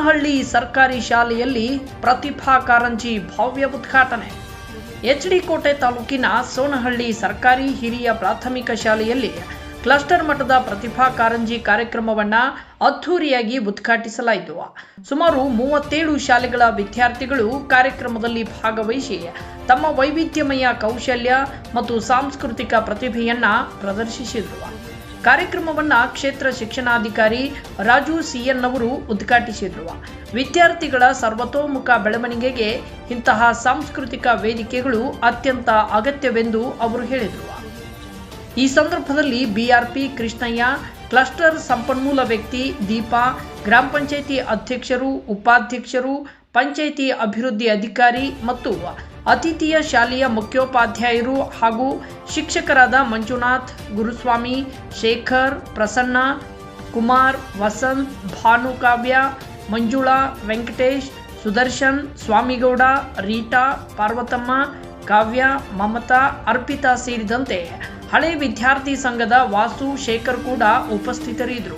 ಸೋನಹಳ್ಳಿ ಸರ್ಕಾರಿ ಶಾಲೆಯಲ್ಲಿ ಪ್ರತಿಭಾ ಕಾರಂಜಿ ಭವ್ಯ ಉದ್ಘಾಟನೆ. ಎಚ್.ಡಿ. ಕೋಟೆ ತಾಲೂಕಿನ ಸೋನಹಳ್ಳಿ ಸರ್ಕಾರಿ ಹಿರಿಯ ಪ್ರಾಥಮಿಕ ಶಾಲೆಯಲ್ಲಿ ಕ್ಲಸ್ಟರ್ ಮಟ್ಟದ ಪ್ರತಿಭಾ ಕಾರಂಜಿ ಕಾರ್ಯಕ್ರಮವನ್ನು ಅದ್ಧೂರಿಯಾಗಿ ಉದ್ಘಾಟಿಸಲಾಯಿತು. ಸುಮಾರು 37 ಶಾಲೆಗಳ ವಿದ್ಯಾರ್ಥಿಗಳು ಕಾರ್ಯಕ್ರಮದಲ್ಲಿ ಭಾಗವಹಿಸಿ ತಮ್ಮ ವೈವಿಧ್ಯಮಯ ಕೌಶಲ್ಯ ಮತ್ತು ಸಾಂಸ್ಕೃತಿಕ ಪ್ರತಿಭೆಯನ್ನು ಪ್ರದರ್ಶಿಸಿದರು. ಕಾರ್ಯಕ್ರಮವನ್ನು ಕ್ಷೇತ್ರ ಶಿಕ್ಷಣಾಧಿಕಾರಿ ರಾಜು ಸಿಎನ್ ಅವರು ಉದ್ಘಾಟಿಸಿದರು. ವಿದ್ಯಾರ್ಥಿಗಳ ಸರ್ವತೋಮುಖ ಬೆಳವಣಿಗೆಗೆ ಇಂತಹ ಸಾಂಸ್ಕೃತಿಕ ವೇದಿಕೆಗಳು ಅತ್ಯಂತ ಅಗತ್ಯವೆಂದು ಅವರು ಹೇಳಿದರು. ಈ ಸಂದರ್ಭದಲ್ಲಿ ಬಿಆರ್ಪಿ ಕೃಷ್ಣಯ್ಯ, ಕ್ಲಸ್ಟರ್ ಸಂಪನ್ಮೂಲ ವ್ಯಕ್ತಿ ದೀಪಾ, ಗ್ರಾಮ ಪಂಚಾಯಿತಿ ಅಧ್ಯಕ್ಷರು, ಉಪಾಧ್ಯಕ್ಷರು, ಪಂಚಾಯಿತಿ ಅಭಿವೃದ್ಧಿ ಅಧಿಕಾರಿ ಮತ್ತು ಅತಿಥಿಯ ಶಾಲೆಯ ಮುಖ್ಯೋಪಾಧ್ಯಾಯರು ಹಾಗೂ ಶಿಕ್ಷಕರಾದ ಮಂಜುನಾಥ್, ಗುರುಸ್ವಾಮಿ, ಶೇಖರ್, ಪ್ರಸನ್ನ, ಕುಮಾರ್, ವಸಂತ್, ಭಾನುಕಾವ್ಯ, ಮಂಜುಳಾ, ವೆಂಕಟೇಶ್, ಸುದರ್ಶನ್, ಸ್ವಾಮಿಗೌಡ, ರೀಟಾ, ಪಾರ್ವತಮ್ಮ, ಕಾವ್ಯ, ಮಮತಾ, ಅರ್ಪಿತಾ ಸೇರಿದಂತೆ ಹಳೆ ವಿದ್ಯಾರ್ಥಿ ಸಂಘದ ವಾಸು, ಶೇಖರ್ ಕೂಡ ಉಪಸ್ಥಿತರಿದ್ದರು.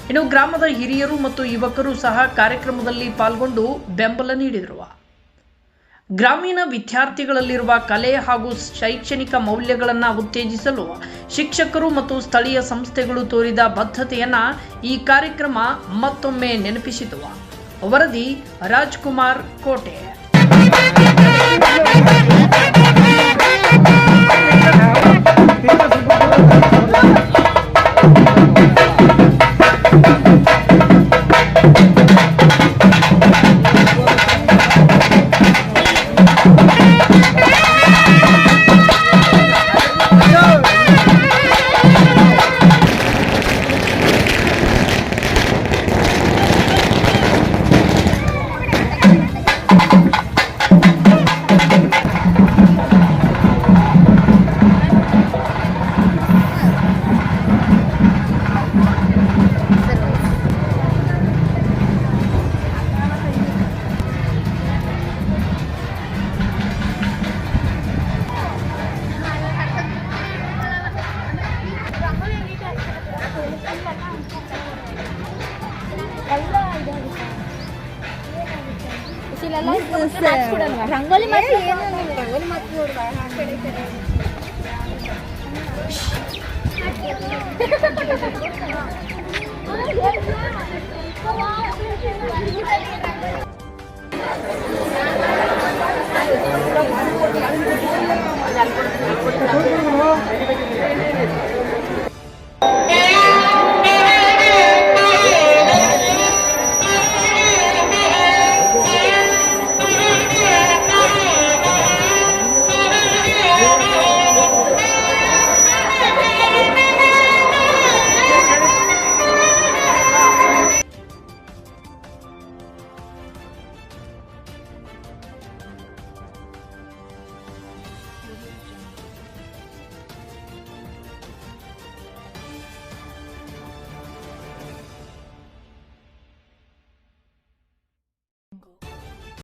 ಇನ್ನು ಗ್ರಾಮದ ಹಿರಿಯರು ಮತ್ತು ಯುವಕರು ಸಹ ಕಾರ್ಯಕ್ರಮದಲ್ಲಿ ಪಾಲ್ಗೊಂಡು ಬೆಂಬಲ ನೀಡಿದರು. ಗ್ರಾಮೀಣ ವಿದ್ಯಾರ್ಥಿಗಳಲ್ಲಿರುವ ಕಲೆ ಹಾಗೂ ಶೈಕ್ಷಣಿಕ ಮೌಲ್ಯಗಳನ್ನು ಉತ್ತೇಜಿಸಲು ಶಿಕ್ಷಕರು ಮತ್ತು ಸ್ಥಳೀಯ ಸಂಸ್ಥೆಗಳು ತೋರಿದ ಬದ್ಧತೆಯನ್ನು ಈ ಕಾರ್ಯಕ್ರಮ ಮತ್ತೊಮ್ಮೆ ನೆನಪಿಸಿತು. ವರದಿ ರಾಜ್ಕುಮಾರ್ ಕೋಟೆ. ರಂಗೋಲಿ ಮಾಡಿ ನೋಡುವ